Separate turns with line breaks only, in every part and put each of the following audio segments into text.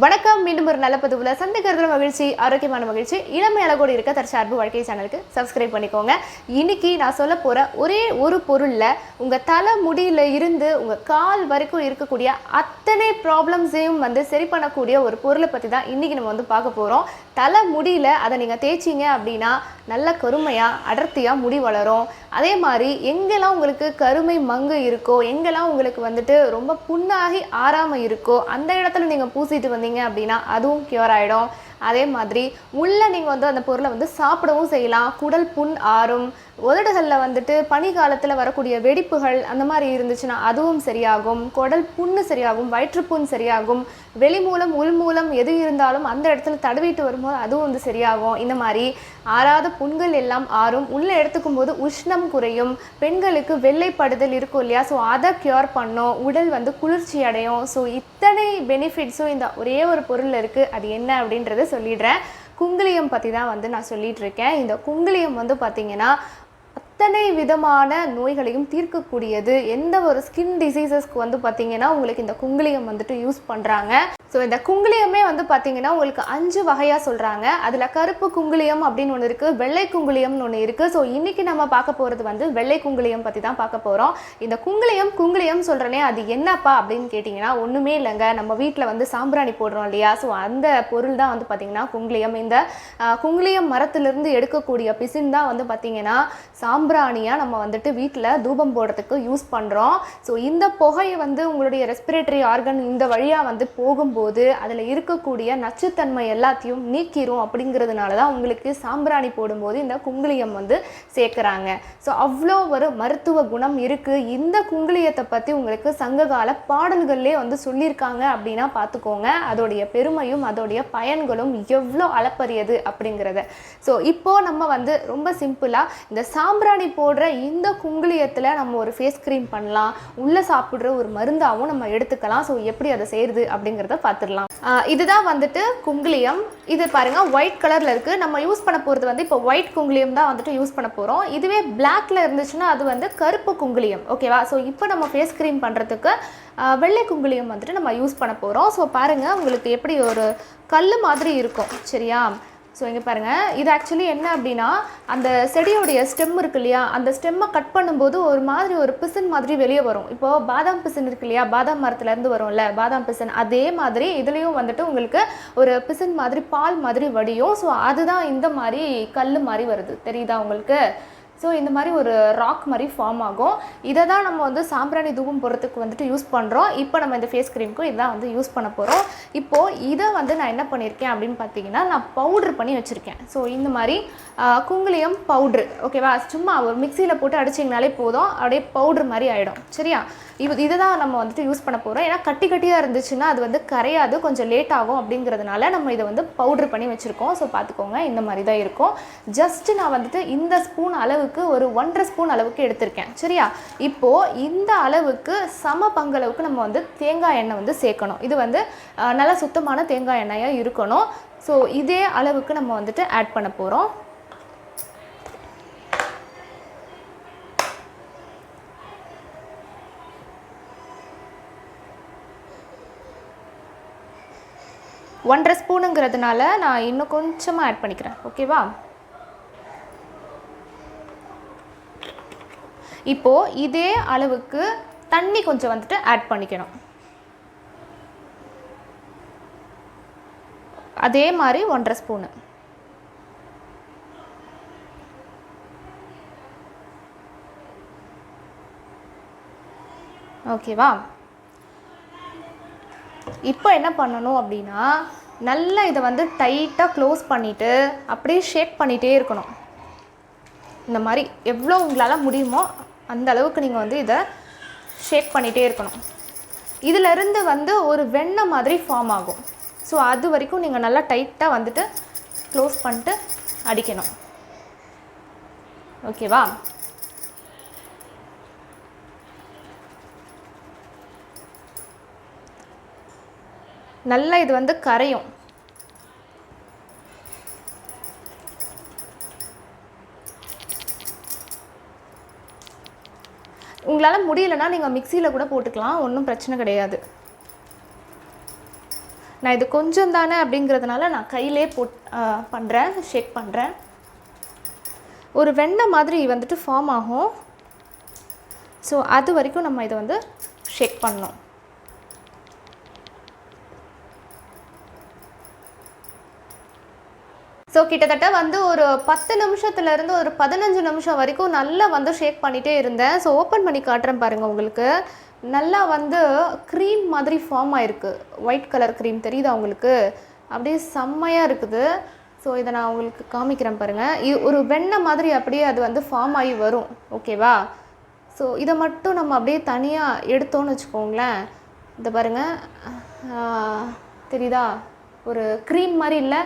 வணக்கம். மீண்டும் ஒரு நல்ல பதிவுல சந்திக்கிறதுல மகிழ்ச்சி, ஆரோக்கியமான மகிழ்ச்சி. இளமை அழகோடு இருக்க தற்சார்பு வாழ்க்கை சேனலுக்கு சப்ஸ்கிரைப் பண்ணிக்கோங்க. இன்னைக்கு நான் சொல்ல போற ஒரே ஒரு பொருள்ல உங்க தலை முடியில இருந்து உங்க கால் வரைக்கும் இருக்கக்கூடிய அத்தனை ப்ராப்ளம்ஸையும் சரி பண்ணக்கூடிய ஒரு பொருளை பற்றி தான் இன்னைக்கு நம்ம பார்க்க போறோம். தலை முடியில அதை நீங்க தேய்ச்சிங்க அப்படின்னா நல்ல கருமையாக அடர்த்தியாக முடி வளரும். அதே மாதிரி எங்கெல்லாம் உங்களுக்கு கருமை மங்கு இருக்கோ, எங்கெல்லாம் உங்களுக்கு ரொம்ப புண்ணாகி ஆறாமல் இருக்கோ, அந்த இடத்துல நீங்கள் பூசிட்டு வந்தீங்க அப்படின்னா அதுவும் க்யூர் ஆகிடும். அதே மாதிரி உள்ளே நீங்கள் அந்த பொருளை சாப்பிடவும் செய்யலாம். குடல் புண் ஆறும். உதடுகளில் பனி காலத்தில் வரக்கூடிய வெடிப்புகள் அந்த மாதிரி இருந்துச்சுன்னா அதுவும் சரியாகும். குடல் புண்ணு சரியாகும், வயிற்றுப்புண் சரியாகும். வெளி மூலம் உள் மூலம் எது இருந்தாலும் அந்த இடத்துல தடவிட்டு வரும்போது அதுவும் சரியாகும். இந்த மாதிரி ஆறாத புண்கள் எல்லாம் ஆறும். உள்ளே எடுத்துக்கும் போது உஷ்ணம் குறையும். பெண்களுக்கு வெள்ளைப்படுதல் இருக்கும் இல்லையா, ஸோ அதை க்யூர் பண்ணும். உடல் குளிர்ச்சி அடையும். ஸோ இத்தனை பெனிஃபிட்ஸும் இந்த ஒரே ஒரு பொருள் இருக்குது. அது என்ன அப்படின்றத சொல்லிடுறேன். குங்குலியம் பற்றி தான் நான் சொல்லிகிட்டு இருக்கேன். இந்த குங்குலியம் பார்த்திங்கன்னா அத்தனை விதமான நோய்களையும் தீர்க்கக்கூடியது. எந்த ஒரு ஸ்கின் டிசீசஸ்க்கு பார்த்திங்கன்னா உங்களுக்கு இந்த குங்குலியம் யூஸ் பண்ணுறாங்க. ஸோ இந்த குங்குலியமே பார்த்திங்கன்னா உங்களுக்கு 5 வகையாக சொல்கிறாங்க. அதில் கருப்பு குங்குலியம் அப்படின்னு ஒன்று இருக்குது, வெள்ளை குங்குலியம்னு ஒன்று இருக்குது. ஸோ இன்றைக்கி நம்ம பார்க்க போகிறது வெள்ளை குங்குலியம் பற்றி தான் பார்க்க போகிறோம். இந்த குங்குலியம் சொல்கிறனே அது என்னப்பா அப்படின்னு கேட்டிங்கன்னா ஒன்றுமே இல்லைங்க. நம்ம வீட்டில் சாம்பிராணி போடுறோம் இல்லையா, ஸோ அந்த பொருள் தான் பார்த்திங்கன்னா குங்குலியம். இந்த குங்குலியம் மரத்துலேருந்து எடுக்கக்கூடிய பிசின் தான் பார்த்திங்கன்னா சாம்பிராணியாக நம்ம வீட்டில் தூபம் போடுறதுக்கு யூஸ் பண்ணுறோம். ஸோ இந்த புகையை உங்களுடைய ரெஸ்பிரேட்டரி ஆர்கன் இந்த வழியாக போகும்போது அதில் இருக்கக்கூடிய நச்சுத்தன்மை எல்லாத்தையும் நீக்கிரும். அப்படிங்கிறதுனால தான் உங்களுக்கு சாம்பிராணி போடும்போது இந்த குங்குலியம் சேர்க்குறாங்க. ஸோ அவ்வளோ ஒரு மருத்துவ குணம் இருக்குது. இந்த குங்குலியத்தை பற்றி உங்களுக்கு சங்ககால பாடல்கள்லேயே சொல்லியிருக்காங்க அப்படின்னா பார்த்துக்கோங்க. அதோடைய பெருமையும் அதோடைய பயன்களும் எவ்வளோ அளப்பரியது அப்படிங்கிறத. ஸோ இப்போது நம்ம ரொம்ப சிம்பிளாக இந்த சாம்பிராணி போடுற இந்த குங்குலியத்தில் நம்ம ஒரு ஃபேஸ் க்ரீம் பண்ணலாம். உள்ளே சாப்பிட்ற ஒரு மருந்தாகவும் நம்ம எடுத்துக்கலாம். ஸோ எப்படி அதை செய்கிறது அப்படிங்கிறத பார்த்துடலாம். இதுதான் குங்குலியம். இது பாருங்கள் ஒயிட் கலரில் இருக்குது. நம்ம யூஸ் பண்ண போகிறது இப்போ ஒயிட் குங்குலியம் தான் யூஸ் பண்ண போகிறோம். இதுவே பிளாக்ல இருந்துச்சுன்னா அது கருப்பு குங்குலியம். ஓகேவா? ஸோ இப்போ நம்ம ஃபேஸ் க்ரீம் பண்ணுறதுக்கு வெள்ளை குங்குலியம் நம்ம யூஸ் பண்ண போகிறோம். ஸோ பாருங்கள் உங்களுக்கு எப்படி ஒரு கல் மாதிரி இருக்கும். சரியா? ஸோ இங்கே பாருங்கள், இது ஆக்சுவலி என்ன அப்படின்னா அந்த செடியோடைய ஸ்டெம் இருக்கு இல்லையா, அந்த ஸ்டெம்மை கட் பண்ணும்போது ஒரு மாதிரி ஒரு பிசின் மாதிரி வெளியே வரும். இப்போது பாதாம் பிசின் இருக்கு இல்லையா, பாதாம் மரத்துலேருந்து வரும்ல பாதாம் பிசின், அதே மாதிரி இதுலேயும் உங்களுக்கு ஒரு பிசின் மாதிரி பால் மாதிரி வடியும். ஸோ அதுதான் இந்த மாதிரி கல் மாதிரி வருது. தெரியுதா உங்களுக்கு? ஸோ இந்த மாதிரி ஒரு ராக் மாதிரி ஃபார்ம் ஆகும். இதை தான் நம்ம சாம்பிராணி தூபம் போடுறதுக்கு யூஸ் பண்ணுறோம். இப்போ நம்ம இந்த ஃபேஸ் க்ரீமுக்கும் இதுதான் யூஸ் பண்ண போகிறோம். இப்போது இதை நான் என்ன பண்ணியிருக்கேன் அப்படின்னு பார்த்தீங்கன்னா நான் பவுட்ரு பண்ணி வச்சுருக்கேன். ஸோ இந்த மாதிரி குங்குலியம் பவுட்ரு. ஓகேவா? சும்மா ஒரு மிக்சியில் போட்டு அடிச்சிங்கனாலே போதும், அப்படியே பவுட்ரு மாதிரி ஆகிடும். சரியா? இதை தான் நம்ம யூஸ் பண்ண போகிறோம். ஏன்னா கட்டி கட்டியாக இருந்துச்சுன்னா அது கரையாது, கொஞ்சம் லேட் ஆகும். அப்படிங்கிறதுனால நம்ம இதை பவுட்ரு பண்ணி வச்சுருக்கோம். ஸோ பார்த்துக்கோங்க, இந்த மாதிரி தான் இருக்கும். ஜஸ்ட்டு நான் இந்த ஸ்பூன் அளவுக்கு ஒரு 1.5 ஸ்பூன் அளவுக்கு எடுத்திருக்கேன். சரியா? இப்போது இந்த அளவுக்கு சம பங்களவுக்கு நம்ம தேங்காய் எண்ணெய் சேர்க்கணும். இது நல்லா சுத்தமான தேங்காய் எண்ணெயாக இருக்கணும். ஸோ இதே அளவுக்கு நம்ம ஆட் பண்ண போகிறோம். ஒன்றரை ஸ்பூனுங்கிறதுனால நான் இன்னும் கொஞ்சமாக ஆட் பண்ணிக்கிறேன். ஓகேவா? இப்போது இதே அளவுக்கு தண்ணி கொஞ்சம் ஆட் பண்ணிக்கணும். அதே மாதிரி 1.5 ஸ்பூனு. ஓகேவா? இப்போ என்ன பண்ணணும் அப்படின்னா நல்லா இதை டைட்டாக க்ளோஸ் பண்ணிவிட்டு அப்படியே ஷேக் பண்ணிகிட்டே இருக்கணும். இந்த மாதிரி எவ்வளோ உங்களால் முடியுமோ அந்த அளவுக்கு நீங்கள் இதை ஷேக் பண்ணிகிட்டே இருக்கணும். இதிலிருந்து ஒரு வெண்ணெய் மாதிரி ஃபார்ம் ஆகும். ஸோ அது வரைக்கும் நீங்கள் நல்லா டைட்டாக க்ளோஸ் பண்ணிட்டு அடிக்கணும். ஓகேவா? நல்லா இது கரையும். உங்களால் முடியலன்னா நீங்கள் மிக்சியில் கூட போட்டுக்கலாம், ஒன்றும் பிரச்சனை கிடையாது. நான் இது கொஞ்சம் தானே அப்படிங்கிறதுனால நான் கையிலே பண்ணுறேன், ஷேக் பண்ணுறேன். ஒரு வெண்ணெய் மாதிரி வந்துட்டு ஃபார்ம் ஆகும். ஸோ அது வரைக்கும் நம்ம இதை வந்து ஷேக் பண்ணணும். ஸோ கிட்டத்தட்ட வந்து ஒரு 10 நிமிஷத்துலேருந்து ஒரு 15 நிமிஷம் வரைக்கும் நல்லா வந்து ஷேக் பண்ணிகிட்டே இருந்தேன். ஸோ ஓப்பன் பண்ணி காட்டுறேன் பாருங்கள். உங்களுக்கு நல்லா வந்து க்ரீம் மாதிரி ஃபார்ம் ஆகிருக்கு. ஒயிட் கலர் க்ரீம் தெரியுதா உங்களுக்கு? அப்படியே செம்மையாக இருக்குது. ஸோ இதை நான் உங்களுக்கு காமிக்கிறேன் பாருங்கள். இது ஒரு வெண்ணெய் மாதிரி அப்படியே அது வந்து ஃபார்ம் ஆகி வரும். ஓகேவா? ஸோ இதை மட்டும் நம்ம அப்படியே தனியாக எடுத்தோன்னு வச்சுக்கோங்களேன். இதை பாருங்கள், தெரியுதா? ஒரு க்ரீம் மாதிரி இல்லை.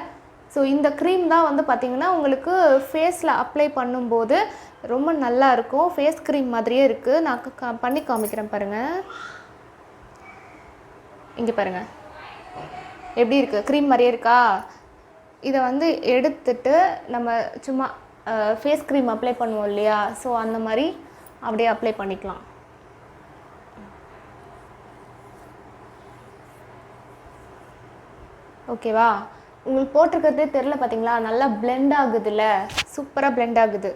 ஸோ இந்த க்ரீம் தான் வந்து பார்த்திங்கன்னா உங்களுக்கு ஃபேஸில் அப்ளை பண்ணும்போது ரொம்ப நல்லா இருக்கும். ஃபேஸ் க்ரீம் மாதிரியே இருக்குது. நான் பண்ணி காமிக்கிறேன் பாருங்கள். இங்கே பாருங்கள் எப்படி இருக்குது, க்ரீம் மாதிரியே இருக்கா? இதை வந்து எடுத்துட்டு நம்ம சும்மா ஃபேஸ் க்ரீம் அப்ளை பண்ணுவோம் இல்லையா? ஸோ அந்த மாதிரி அப்படியே அப்ளை பண்ணிக்கலாம். ஓகேவா? உங்களுக்கு போட்டிருக்கிறதே தெரில பார்த்தீங்களா? நல்லா பிளெண்ட் ஆகுதுல்ல, சூப்பராக பிளெண்ட் ஆகுது.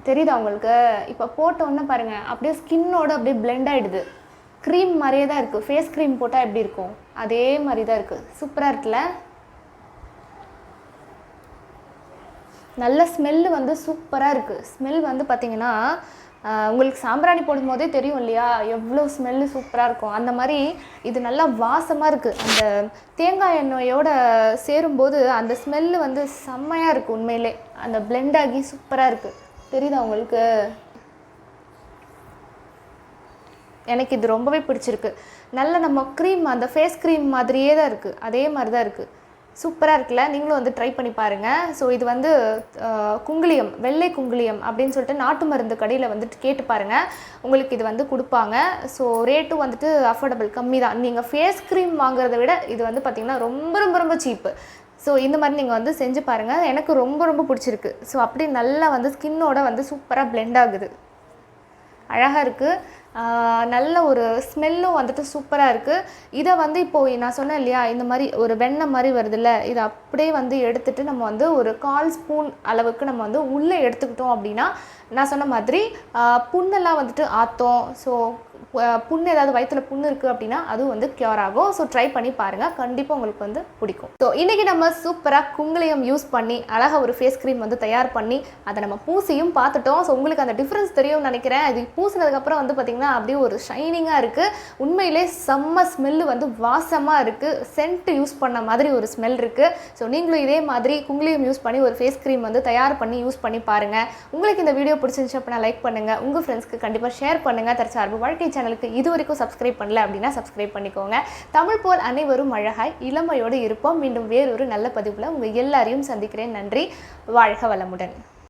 தெரியுதா உங்களுக்கு? இப்போ போட்டோன்னே பாருங்கள், அப்படியே ஸ்கின்னோட அப்படியே பிளெண்ட் ஆகிடுது. க்ரீம் மாதிரியே தான் இருக்குது. ஃபேஸ் க்ரீம் போட்டால் எப்படி இருக்கும் அதே மாதிரி தான் இருக்குது. சூப்பராக இருக்குல்ல? நல்ல ஸ்மெல்லு வந்து சூப்பராக இருக்குது. ஸ்மெல் வந்து பார்த்திங்கன்னா உங்களுக்கு சாம்பிராணி போடும்போதே தெரியும் இல்லையா எவ்வளோ ஸ்மெல்லு சூப்பராக இருக்கும். அந்த மாதிரி இது நல்லா வாசமாக இருக்குது. அந்த தேங்காய் எண்ணெயோட சேரும்போது அந்த ஸ்மெல்லு வந்து செம்மையாக இருக்குது. உண்மையிலே அந்த பிளெண்ட் ஆகி சூப்பராக இருக்குது. தெரியுதா உங்களுக்கு? எனக்கு இது ரொம்பவே பிடிச்சிருக்கு. நல்ல நம்ம க்ரீம், அந்த ஃபேஸ் க்ரீம் மாதிரியே தான் இருக்குது. அதே மாதிரி தான் இருக்குது. சூப்பராக இருக்குல்ல? நீங்களும் வந்து ட்ரை பண்ணி பாருங்கள். ஸோ இது வந்து குங்குளியம், வெள்ளை குங்குளியம் அப்படின்னு சொல்லிட்டு நாட்டு மருந்து கடையில் வந்துட்டு கேட்டு பாருங்கள். உங்களுக்கு இது வந்து கொடுப்பாங்க. ஸோ ரேட்டும் வந்துட்டு அஃபோர்டபுள், கம்மி தான். நீங்கள் ஃபேஸ் க்ரீம் வாங்குறத விட இது வந்து பார்த்திங்கன்னா ரொம்ப ரொம்ப ரொம்ப சீப்பு. ஸோ இந்த மாதிரி நீங்கள் வந்து செஞ்சு பாருங்கள். எனக்கு ரொம்ப ரொம்ப பிடிச்சிருக்கு. ஸோ அப்படி நல்லா வந்து ஸ்கின்னோட வந்து சூப்பராக பிளெண்ட் ஆகுது. அழகாக இருக்குது. நல்ல ஒரு ஸ்மெல்லும் வந்துட்டு சூப்பராக இருக்குது. இதை வந்து இப்போது நான் சொன்னேன் இல்லையா, இந்த மாதிரி ஒரு வெண்ணெய் மாதிரி வருதுல்ல, இதை அப்படியே வந்து எடுத்துகிட்டு நம்ம வந்து ஒரு 1/4 ஸ்பூன் அளவுக்கு நம்ம வந்து உள்ளே எடுத்துக்கிட்டோம் அப்படின்னா, நான் சொன்ன மாதிரி புண்ணெல்லாம் வந்துட்டு ஆற்றும். ஸோ புண்ணு ஏதாவது வயிற்றில் புண்ணு இருக்குது அப்படின்னா அதுவும் வந்து க்யூர் ஆகும். ஸோ ட்ரை பண்ணி பாருங்கள், கண்டிப்பாக உங்களுக்கு வந்து பிடிக்கும். ஸோ இன்றைக்கி நம்ம சூப்பராக குங்குளியம் யூஸ் பண்ணி அழகாக ஒரு ஃபேஸ் க்ரீம் வந்து தயார் பண்ணி அதை நம்ம பூசியும் பார்த்துட்டோம். ஸோ உங்களுக்கு அந்த டிஃப்ரென்ஸ் தெரியும்னு நினைக்கிறேன். இது பூசினதுக்கப்புறம் வந்து பார்த்திங்கன்னா அப்படியே ஒரு ஷைனிங்காக இருக்குது. உண்மையிலே செம்ம ஸ்மெல்லு வந்து வாசமாக இருக்குது. சென்ட் யூஸ் பண்ண மாதிரி ஒரு ஸ்மெல் இருக்குது. ஸோ நீங்களும் இதே மாதிரி குங்குளியம் யூஸ் பண்ணி ஒரு ஃபேஸ் க்ரீம் வந்து தயார் பண்ணி யூஸ் பண்ணி பாருங்கள். உங்களுக்கு இந்த வீடியோ பிடிச்சிருந்துச்சு அப்படின்னா லைக் பண்ணுங்கள், உங்கள் ஃப்ரெண்ட்ஸ்க்கு கண்டிப்பாக ஷேர் பண்ணுங்கள். தற்சார்பு வாழ்க்கை சேனலுக்கு இது வரைக்கும் சப்ஸ்கிரைப் பண்ணல அப்படின்னா சப்ஸ்கிரைப் பண்ணிக்கோங்க. தமிழ் போல் அனைவரும் அழகாய் இளமையோடு இருப்போம். மீண்டும் வேறொரு நல்ல பதிவில் உங்கள் எல்லாரையும் சந்திக்கிறேன். நன்றி. வாழ்க வளமுடன்.